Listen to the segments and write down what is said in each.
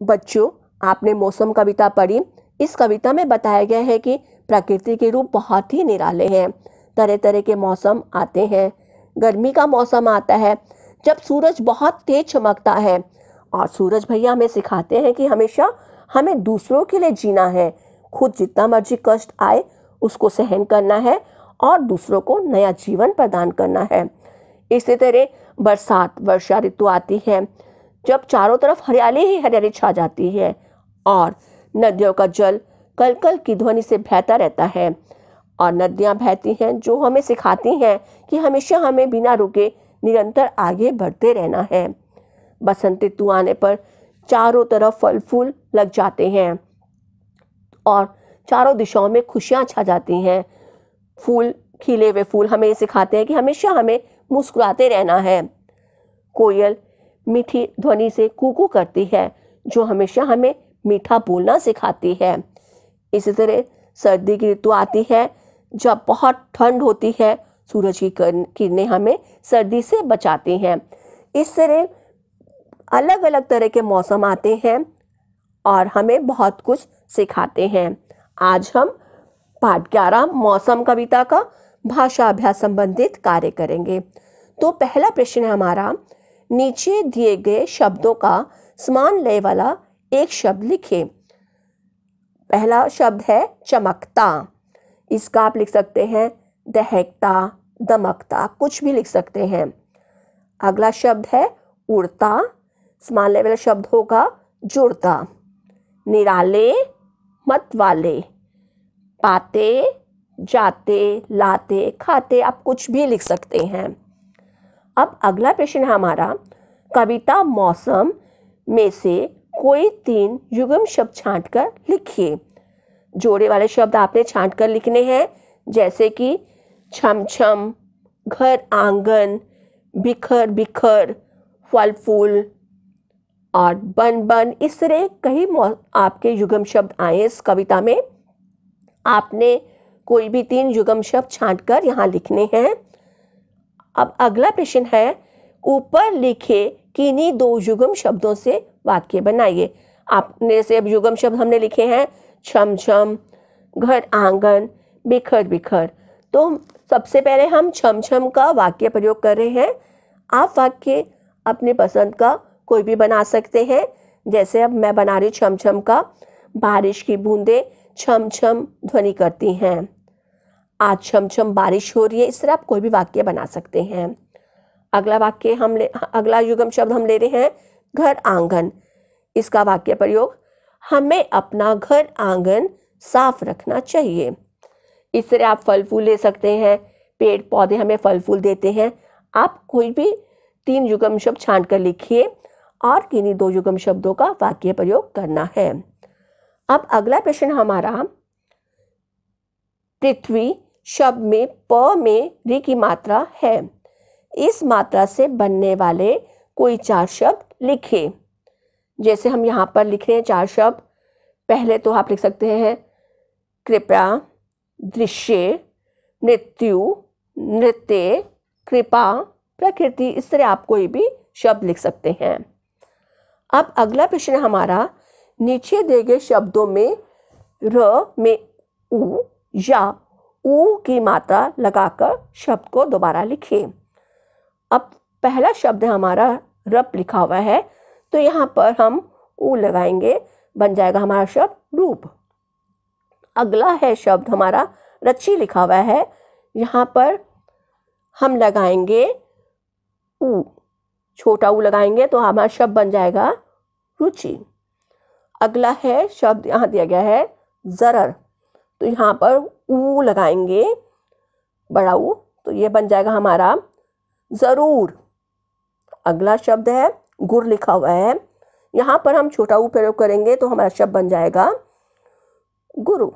बच्चों, आपने मौसम कविता पढ़ी। इस कविता में बताया गया है कि प्रकृति के रूप बहुत ही निराले हैं। तरह तरह के मौसम आते हैं। गर्मी का मौसम आता है जब सूरज बहुत तेज चमकता है, और सूरज भैया हमें सिखाते हैं कि हमेशा हमें दूसरों के लिए जीना है। खुद जितना मर्जी कष्ट आए उसको सहन करना है और दूसरों को नया जीवन प्रदान करना है। इसी तरह बरसात, वर्षा ऋतु आती है जब चारों तरफ हरियाली ही हरियाली छा जाती है और नदियों का जल कल कल की ध्वनि से बहता रहता है। और नदियां बहती हैं जो हमें सिखाती हैं कि हमेशा हमें बिना रुके निरंतर आगे बढ़ते रहना है। बसंत ऋतु आने पर चारों तरफ फल फूल लग जाते हैं और चारों दिशाओं में खुशियां छा जाती हैं। फूल, खिले हुए फूल हमें ये सिखाते हैं कि हमेशा हमें मुस्कुराते रहना है। कोयल मीठी ध्वनि से कूकू करती है जो हमेशा हमें मीठा बोलना सिखाती है। इसी तरह सर्दी की ऋतु आती है जब बहुत ठंड होती है। सूरज की किरणें हमें सर्दी से बचाती हैं। इस तरह अलग अलग तरह के मौसम आते हैं और हमें बहुत कुछ सिखाते हैं। आज हम पाठ 11 मौसम कविता का भाषा अभ्यास संबंधित कार्य करेंगे। तो पहला प्रश्न है हमारा, नीचे दिए गए शब्दों का समान लय वाला एक शब्द लिखें। पहला शब्द है चमकता। इसका आप लिख सकते हैं दहकता, दमकता, कुछ भी लिख सकते हैं। अगला शब्द है उड़ता। समान लय वाला शब्द होगा जुड़ता। निराले, मत वाले, पाते, जाते, लाते, खाते, आप कुछ भी लिख सकते हैं। अब अगला प्रश्न है हमारा, कविता मौसम में से कोई 3 युग्म शब्द छांटकर लिखिए। जोड़े वाले शब्द आपने छांटकर लिखने हैं, जैसे कि छम छम, घर आंगन, बिखर बिखर, फल फूल और बन बन। इस तरह कई आपके युग्म शब्द आए इस कविता में। आपने कोई भी 3 युग्म शब्द छांटकर यहाँ लिखने हैं। अब अगला प्रश्न है, ऊपर लिखे किन्हीं 2 युग्म शब्दों से वाक्य बनाइए। आपने से अब युग्म शब्द हमने लिखे हैं छम छम, घर आंगन, बिखर बिखर। तो सबसे पहले हम छम छम का वाक्य प्रयोग कर रहे हैं। आप वाक्य अपने पसंद का कोई भी बना सकते हैं। जैसे अब मैं बना रही छम छम का, बारिश की बूंदें छम छम ध्वनि करती हैं। आज छम छम बारिश हो रही है। इस तरह आप कोई भी वाक्य बना सकते हैं। अगला युग्म शब्द हम ले रहे हैं घर आंगन। इसका वाक्य प्रयोग, हमें अपना घर आंगन साफ रखना चाहिए। इस तरह आप फल फूल ले सकते हैं। पेड़ पौधे हमें फल फूल देते हैं। आप कोई भी 3 युग्म शब्द छांट कर लिखिए और किन्हीं 2 युग्म शब्दों का वाक्य प्रयोग करना है। अब अगला प्रश्न हमारा, पृथ्वी शब्द में प में री की मात्रा है। इस मात्रा से बनने वाले कोई 4 शब्द लिखें। जैसे हम यहाँ पर लिख रहे हैं 4 शब्द। पहले तो आप लिख सकते हैं कृपया, दृश्य, मृत्यु, नृत्य, कृपा, प्रकृति। इस तरह आप कोई भी शब्द लिख सकते हैं। अब अगला प्रश्न हमारा, नीचे दिए गए शब्दों में र में उ या ऊ की मात्रा लगाकर शब्द को दोबारा लिखें। अब पहला शब्द है हमारा रप लिखा हुआ है, तो यहाँ पर हम ऊ लगाएंगे, बन जाएगा हमारा शब्द रूप। अगला है शब्द हमारा रची लिखा हुआ है, यहाँ पर हम लगाएंगे ऊ, छोटा ऊ लगाएंगे तो हमारा शब्द बन जाएगा रुचि। अगला है शब्द यहाँ दिया गया है जरर, तो यहाँ पर ऊ लगाएंगे, बड़ा ऊ, तो ये बन जाएगा हमारा जरूर। अगला शब्द है गुर लिखा हुआ है, यहाँ पर हम छोटा ऊ प्रयोग करेंगे तो हमारा शब्द बन जाएगा गुरु।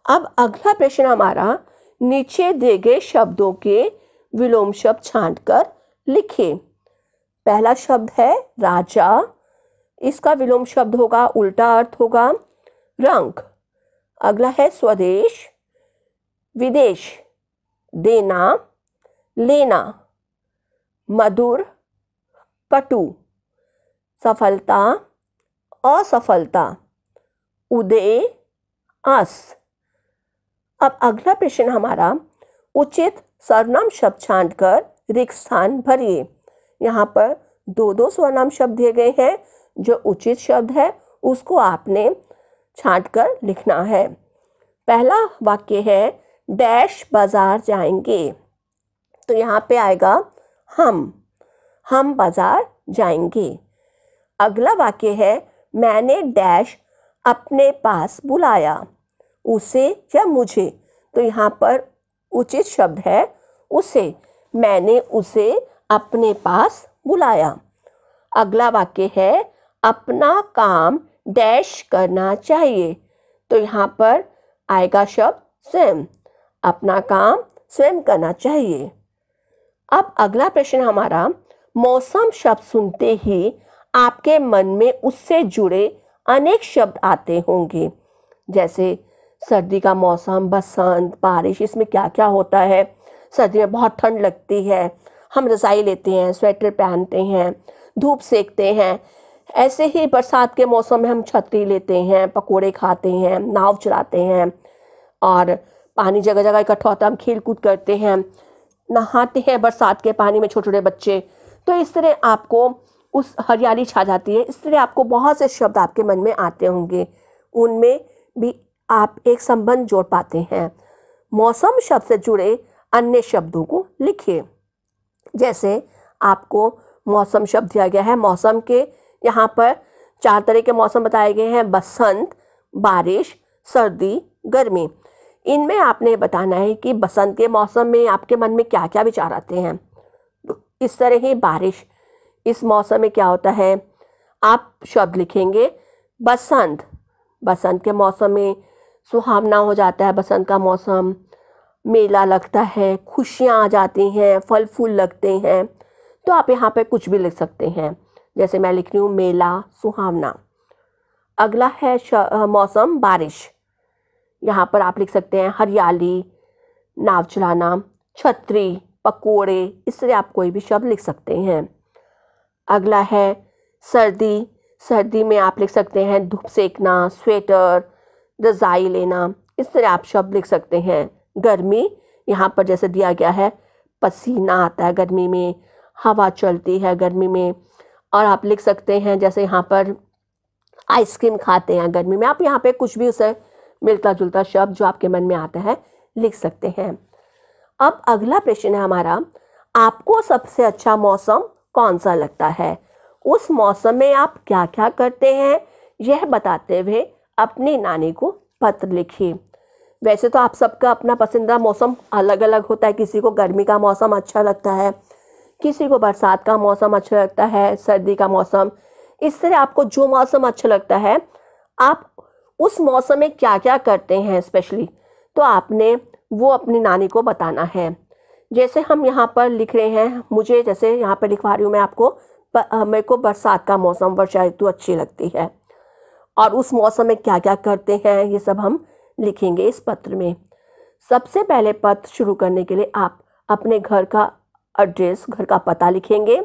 अब अगला प्रश्न हमारा, नीचे दिए गए शब्दों के विलोम शब्द छांटकर लिखें। पहला शब्द है राजा। इसका विलोम शब्द होगा, उल्टा अर्थ होगा रंग। अगला है स्वदेश, विदेश, देना, लेना, मधुर, कटु, सफलता, असफलता, उदय अस। अब अगला प्रश्न हमारा, उचित सर्वनाम शब्द छांटकर रिक्त स्थान भरिए। यहाँ पर दो दो सर्वनाम शब्द दिए गए हैं। जो उचित शब्द है उसको आपने छांटकर लिखना है। पहला वाक्य है डैश बाजार जाएंगे, तो यहाँ पे आएगा हम बाजार जाएंगे। अगला वाक्य है मैंने डैश अपने पास बुलाया, उसे या मुझे, तो यहाँ पर उचित शब्द है उसे, मैंने उसे अपने पास बुलाया। अगला वाक्य है अपना काम डैश करना चाहिए, तो यहाँ पर आएगा शब्द स्वयं, अपना काम स्वयं करना चाहिए। अब अगला प्रश्न हमारा, मौसम शब्द सुनते ही आपके मन में उससे जुड़े अनेक शब्द आते होंगे, जैसे सर्दी का मौसम, बसंत, बारिश। इसमें क्या क्या होता है? सर्दी में बहुत ठंड लगती है, हम रज़ाई लेते हैं, स्वेटर पहनते हैं, धूप सेकते हैं। ऐसे ही बरसात के मौसम में हम छतरी लेते हैं, पकोड़े खाते हैं, नाव चलाते हैं और पानी जगह जगह इकट्ठा होता है, हम खेल कूद करते हैं, नहाते हैं बरसात के पानी में छोटे छोटे बच्चे। तो इस तरह आपको उस हरियाली छा जाती है। इस तरह आपको बहुत से शब्द आपके मन में आते होंगे, उनमें भी आप एक संबंध जोड़ पाते हैं। मौसम शब्द से जुड़े अन्य शब्दों को लिखिए। जैसे आपको मौसम शब्द दिया गया है, मौसम के यहाँ पर 4 तरह के मौसम बताए गए हैं, बसंत, बारिश, सर्दी, गर्मी। इनमें आपने बताना है कि बसंत के मौसम में आपके मन में क्या क्या विचार आते हैं। इस तरह ही बारिश, इस मौसम में क्या होता है, आप शब्द लिखेंगे बसंत। बसंत के मौसम में सुहावना हो जाता है, बसंत का मौसम, मेला लगता है, खुशियाँ आ जाती हैं, फल फूल लगते हैं। तो आप यहाँ पे कुछ भी लिख सकते हैं, जैसे मैं लिख रही हूँ मेला, सुहावना। अगला है मौसम बारिश, यहाँ पर आप लिख सकते हैं हरियाली, नाव चलाना, छतरी, पकोड़े। इस तरह आप कोई भी शब्द लिख सकते हैं। अगला है सर्दी, सर्दी में आप लिख सकते हैं धूप सेकना, स्वेटर, रज़ाई लेना। इस तरह आप शब्द लिख सकते हैं। गर्मी, यहाँ पर जैसे दिया गया है पसीना आता है गर्मी में, हवा चलती है गर्मी में। और आप लिख सकते हैं जैसे यहाँ पर आइसक्रीम खाते हैं गर्मी में। आप यहाँ पे कुछ भी उसे मिलता जुलता शब्द जो आपके मन में आता है लिख सकते हैं। अब अगला प्रश्न है हमारा, आपको सबसे अच्छा मौसम कौन सा लगता है? उस मौसम में आप क्या क्या करते हैं, यह बताते हुए अपनी नानी को पत्र लिखिए। वैसे तो आप सबका अपना पसंदीदा मौसम अलग अलग होता है। किसी को गर्मी का मौसम अच्छा लगता है, किसी को बरसात का मौसम अच्छा लगता है, सर्दी का मौसम। इस तरह आपको जो मौसम अच्छा लगता है, आप उस मौसम में क्या क्या करते हैं स्पेशली, तो आपने वो अपनी नानी को बताना है। जैसे हम यहाँ पर लिख रहे हैं, मुझे जैसे यहाँ पर लिखवा रही हूँ मैं आपको, मेरे को बरसात का मौसम, वर्षा ऋतु अच्छी लगती है और उस मौसम में क्या क्या करते हैं ये सब हम लिखेंगे इस पत्र में। सबसे पहले पत्र शुरू करने के लिए आप अपने घर का एड्रेस, घर का पता लिखेंगे,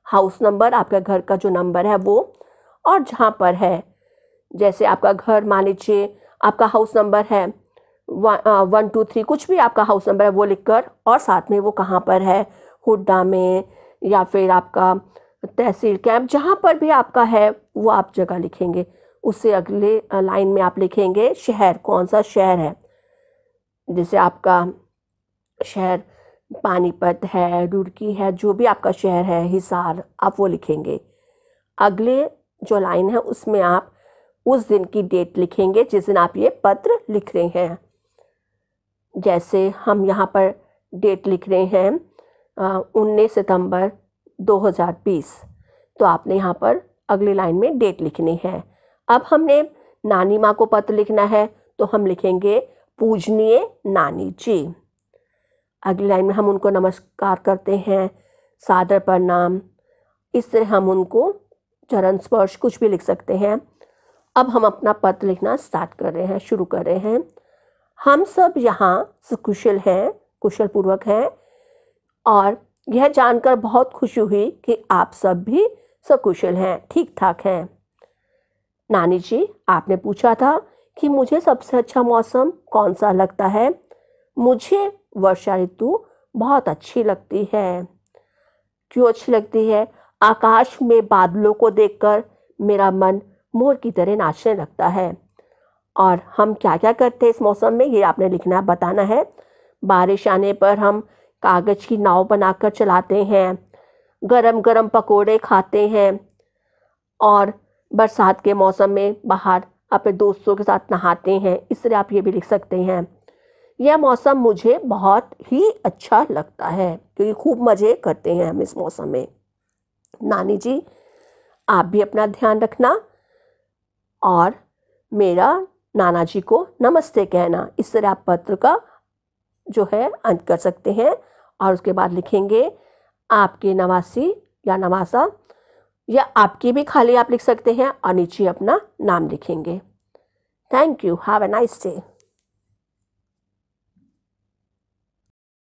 हाउस नंबर, आपका घर का जो नंबर है वो, और जहाँ पर है, जैसे आपका घर मान लीजिए आपका हाउस नंबर है 1 2 3, कुछ भी आपका हाउस नंबर है वो लिखकर, और साथ में वो कहाँ पर है, हुड्डा में या फिर आपका तहसील कैंप, जहाँ पर भी आपका है वो आप जगह लिखेंगे। उससे अगले लाइन में आप लिखेंगे शहर, कौन सा शहर है। जैसे आपका शहर पानीपत है, रुड़की है, जो भी आपका शहर है, हिसार, आप वो लिखेंगे। अगले जो लाइन है उसमें आप उस दिन की डेट लिखेंगे जिस दिन आप ये पत्र लिख रहे हैं। जैसे हम यहाँ पर डेट लिख रहे हैं 19 सितंबर 2020, तो आपने यहाँ पर अगली लाइन में डेट लिखनी है। अब हमने नानी माँ को पत्र लिखना है, तो हम लिखेंगे पूजनीय नानी जी। अगली लाइन में हम उनको नमस्कार करते हैं, सादर प्रणाम। इस तरह हम उनको चरण स्पर्श कुछ भी लिख सकते हैं। अब हम अपना पत्र लिखना स्टार्ट कर रहे हैं, शुरू कर रहे हैं। हम सब यहाँ सकुशल हैं, कुशल पूर्वक हैं, और यह जानकर बहुत खुशी हुई कि आप सब भी सकुशल हैं, ठीक ठाक हैं। नानी जी, आपने पूछा था कि मुझे सबसे अच्छा मौसम कौन सा लगता है। मुझे वर्षा ऋतु बहुत अच्छी लगती है। क्यों अच्छी लगती है? आकाश में बादलों को देखकर मेरा मन मोर की तरह नाचने लगता है। और हम क्या-क्या करते हैं इस मौसम में, ये आपने लिखना बताना है। बारिश आने पर हम कागज़ की नाव बनाकर चलाते हैं, गरम-गरम पकोड़े खाते हैं और बरसात के मौसम में बाहर अपने दोस्तों के साथ नहाते हैं। इस तरह आप ये भी लिख सकते हैं। यह मौसम मुझे बहुत ही अच्छा लगता है क्योंकि खूब मज़े करते हैं हम इस मौसम में। नानी जी, आप भी अपना ध्यान रखना और मेरा नाना जी को नमस्ते कहना। इस तरह आप पत्र का जो है अंत कर सकते हैं और उसके बाद लिखेंगे आपके नवासी या नवासा, या आपकी भी खाली आप लिख सकते हैं और नीचे अपना नाम लिखेंगे। Thank you. Have a nice day.